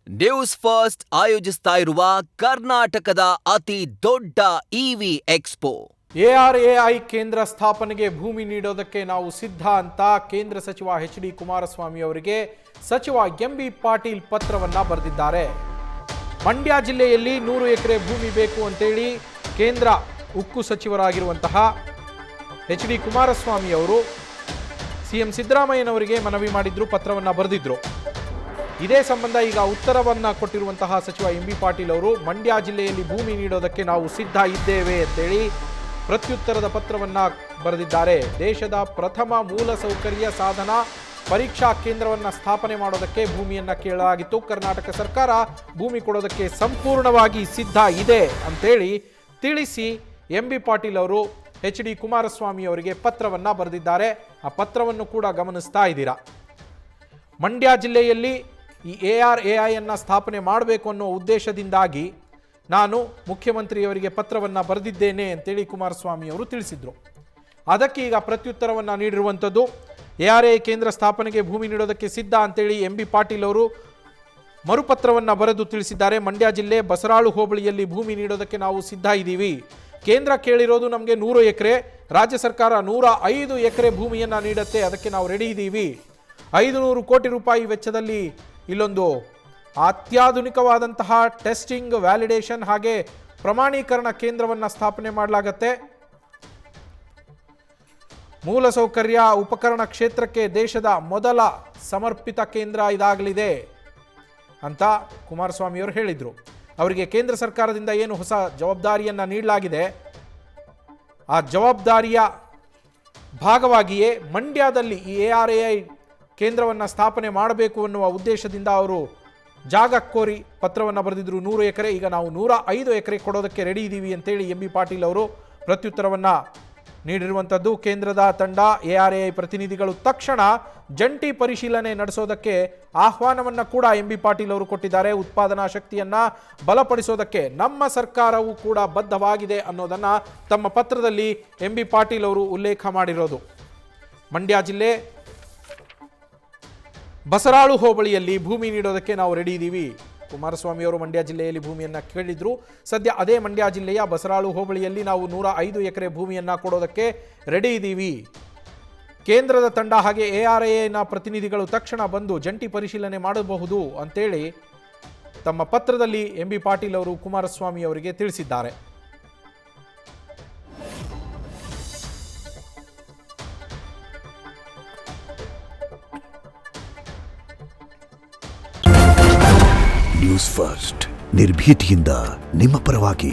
News first ಆಯೋಜಿಸ್ತಾ ಇರುವ ಕರ್ನಾಟಕದ ಅತಿ ದೊಡ್ಡ ಇವಿ ಎಕ್ಸ್ಪೋ. ಎಆರ್ಎಐ ಕೇಂದ್ರ ಸ್ಥಾಪನೆಗೆ ಭೂಮಿ ನೀಡೋದಕ್ಕೆ ನಾವು ಸಿದ್ಧ ಅಂತ ಕೇಂದ್ರ ಸಚಿವ ಎಚ್.ಡಿ. ಕುಮಾರಸ್ವಾಮಿ ಅವರಿಗೆ ಸಚಿವ ಎಂ.ಬಿ. ಪಾಟೀಲ್ ಪತ್ರವನ್ನ ಬರೆದಿದ್ದಾರೆ. ಮಂಡ್ಯ ಜಿಲ್ಲೆಯಲ್ಲಿ 100 ಎಕರೆ ಭೂಮಿ ಬೇಕು ಅಂತೇಳಿ ಕೇಂದ್ರ ಉಕ್ಕು ಸಚಿವರಾಗಿರುವಂತಹ ಎಚ್.ಡಿ. ಕುಮಾರಸ್ವಾಮಿ ಅವರು ಸಿಎಂ ಸಿದ್ದರಾಮಯ್ಯನವರಿಗೆ ಮನವಿ ಮಾಡಿದ್ರು, ಪತ್ರವನ್ನ ಬರೆದಿದ್ರು. ಇದೇ ಸಂಬಂಧ ಈಗ ಉತ್ತರವನ್ನ ಕೊಟ್ಟಿರುವಂತಹ ಸಚಿವ ಎಂ.ಬಿ. ಪಾಟೀಲ್ ಅವರು ಮಂಡ್ಯ ಜಿಲ್ಲೆಯಲ್ಲಿ ಭೂಮಿ ನೀಡೋದಕ್ಕೆ ನಾವು ಸಿದ್ಧ ಇದ್ದೇವೆ ಅಂತೇಳಿ ಪ್ರತ್ಯುತ್ತರದ ಪತ್ರವನ್ನ ಬರೆದಿದ್ದಾರೆ. ದೇಶದ ಪ್ರಥಮ ಮೂಲಸೌಕರ್ಯ ಸಾಧನ ಪರೀಕ್ಷಾ ಕೇಂದ್ರವನ್ನ ಸ್ಥಾಪನೆ ಮಾಡೋದಕ್ಕೆ ಭೂಮಿಯನ್ನ ಕೇಳಲಾಗಿತ್ತು. ಕರ್ನಾಟಕ ಸರ್ಕಾರ ಭೂಮಿ ಕೊಡೋದಕ್ಕೆ ಸಂಪೂರ್ಣವಾಗಿ ಸಿದ್ಧ ಇದೆ ಅಂತೇಳಿ ತಿಳಿಸಿ ಎಂ.ಬಿ. ಪಾಟೀಲ್ ಅವರು ಎಚ್.ಡಿ. ಕುಮಾರಸ್ವಾಮಿ ಅವರಿಗೆ ಪತ್ರವನ್ನ ಬರೆದಿದ್ದಾರೆ. ಆ ಪತ್ರವನ್ನು ಕೂಡ ಗಮನಿಸ್ತಾ ಇದ್ದೀರಾ. ಮಂಡ್ಯ ಜಿಲ್ಲೆಯಲ್ಲಿ ಈ ಎಆರ್ಎಐ ಅನ್ನ ಸ್ಥಾಪನೆ ಮಾಡಬೇಕು ಅನ್ನೋ ಉದ್ದೇಶದಿಂದಾಗಿ ನಾನು ಮುಖ್ಯಮಂತ್ರಿಯವರಿಗೆ ಪತ್ರವನ್ನು ಬರೆದಿದ್ದೇನೆ ಅಂತೇಳಿ ಕುಮಾರಸ್ವಾಮಿ ಅವರು ತಿಳಿಸಿದ್ರು. ಅದಕ್ಕೆ ಈಗ ಪ್ರತ್ಯುತ್ತರವನ್ನು ನೀಡಿರುವಂಥದ್ದು. ಎಆರ್ಎಐ ಕೇಂದ್ರ ಸ್ಥಾಪನೆಗೆ ಭೂಮಿ ನೀಡೋದಕ್ಕೆ ಸಿದ್ಧ ಅಂತೇಳಿ ಎಂ.ಬಿ. ಪಾಟೀಲ್ ಅವರು ಮರುಪತ್ರವನ್ನು ಬರೆದು ತಿಳಿಸಿದ್ದಾರೆ. ಮಂಡ್ಯ ಜಿಲ್ಲೆ ಬಸರಾಳು ಹೋಬಳಿಯಲ್ಲಿ ಭೂಮಿ ನೀಡೋದಕ್ಕೆ ನಾವು ಸಿದ್ಧ ಇದ್ದೀವಿ. ಕೇಂದ್ರ ಕೇಳಿರೋದು ನಮಗೆ 100 ಎಕರೆ, ರಾಜ್ಯ ಸರ್ಕಾರ 105 ಎಕರೆ ಭೂಮಿಯನ್ನು ನೀಡುತ್ತೆ, ಅದಕ್ಕೆ ನಾವು ರೆಡಿ ಇದ್ದೀವಿ. 500 ಕೋಟಿ ರೂಪಾಯಿ ವೆಚ್ಚದಲ್ಲಿ ಇಲ್ಲೊಂದು ಅತ್ಯಾಧುನಿಕವಾದಂತಹ ಟೆಸ್ಟಿಂಗ್, ವ್ಯಾಲಿಡೇಷನ್ ಹಾಗೆ ಪ್ರಮಾಣೀಕರಣ ಕೇಂದ್ರವನ್ನು ಸ್ಥಾಪನೆ ಮಾಡಲಾಗತ್ತೆ. ಮೂಲಸೌಕರ್ಯ ಉಪಕರಣ ಕ್ಷೇತ್ರಕ್ಕೆ ದೇಶದ ಮೊದಲ ಸಮರ್ಪಿತ ಕೇಂದ್ರ ಇದಾಗಲಿದೆ ಅಂತ ಕುಮಾರಸ್ವಾಮಿ ಅವರು ಹೇಳಿದರು. ಅವರಿಗೆ ಕೇಂದ್ರ ಸರ್ಕಾರದಿಂದ ಏನು ಹೊಸ ಜವಾಬ್ದಾರಿಯನ್ನು ನೀಡಲಾಗಿದೆ, ಆ ಜವಾಬ್ದಾರಿಯ ಭಾಗವಾಗಿಯೇ ಮಂಡ್ಯದಲ್ಲಿ ಈ ಎಆರ್ಎಐ ಕೇಂದ್ರವನ್ನು ಸ್ಥಾಪನೆ ಮಾಡಬೇಕು ಅನ್ನುವ ಉದ್ದೇಶದಿಂದ ಅವರು ಜಾಗ ಕೋರಿ ಪತ್ರವನ್ನು ಬರೆದಿದ್ರು. 100 ಎಕರೆ, ಈಗ ನಾವು 105 ಎಕರೆ ಕೊಡೋದಕ್ಕೆ ರೆಡಿ ಇದ್ದೀವಿ ಅಂತೇಳಿ ಎಂ.ಬಿ. ಪಾಟೀಲ್ ಅವರು ಪ್ರತ್ಯುತ್ತರವನ್ನು ನೀಡಿರುವಂಥದ್ದು. ಕೇಂದ್ರದ ತಂಡ ಎಆರ್ಎಐ ಪ್ರತಿನಿಧಿಗಳು ತಕ್ಷಣ ಜಂಟಿ ಪರಿಶೀಲನೆ ನಡೆಸೋದಕ್ಕೆ ಆಹ್ವಾನವನ್ನು ಕೂಡ ಎಂ.ಬಿ. ಪಾಟೀಲ್ ಅವರು ಕೊಟ್ಟಿದ್ದಾರೆ. ಉತ್ಪಾದನಾ ಶಕ್ತಿಯನ್ನು ಬಲಪಡಿಸೋದಕ್ಕೆ ನಮ್ಮ ಸರ್ಕಾರವು ಕೂಡ ಬದ್ಧವಾಗಿದೆ ಅನ್ನೋದನ್ನು ತಮ್ಮ ಪತ್ರದಲ್ಲಿ ಎಂ.ಬಿ. ಪಾಟೀಲ್ ಅವರು ಉಲ್ಲೇಖ ಮಾಡಿರೋದು. ಮಂಡ್ಯ ಜಿಲ್ಲೆ ಬಸರಾಳು ಹೋಬಳಿಯಲ್ಲಿ ಭೂಮಿ ನೀಡೋದಕ್ಕೆ ನಾವು ರೆಡಿ ಇದ್ದೀವಿ. ಕುಮಾರಸ್ವಾಮಿ ಅವರು ಮಂಡ್ಯ ಜಿಲ್ಲೆಯಲ್ಲಿ ಭೂಮಿಯನ್ನು ಕೇಳಿದ್ರು. ಸದ್ಯ ಅದೇ ಮಂಡ್ಯ ಜಿಲ್ಲೆಯ ಬಸರಾಳು ಹೋಬಳಿಯಲ್ಲಿ ನಾವು 105 ಎಕರೆ ಭೂಮಿಯನ್ನು ಕೊಡೋದಕ್ಕೆ ರೆಡಿ ಇದ್ದೀವಿ. ಕೇಂದ್ರದ ತಂಡ ಹಾಗೆ ಎಆರ್ಎಐನ ಪ್ರತಿನಿಧಿಗಳು ತಕ್ಷಣ ಬಂದು ಜಂಟಿ ಪರಿಶೀಲನೆ ಮಾಡಬಹುದು ಅಂತೇಳಿ ತಮ್ಮ ಪತ್ರದಲ್ಲಿ ಎಂ.ಬಿ. ಪಾಟೀಲ್ ಅವರು ಕುಮಾರಸ್ವಾಮಿ ಅವರಿಗೆ ತಿಳಿಸಿದ್ದಾರೆ. ನ್ಯೂಸ್ ಫಸ್ಟ್ ನಿರ್ಭೀತಿಯಿಂದ ನಿಮ್ಮ ಪರವಾಗಿ.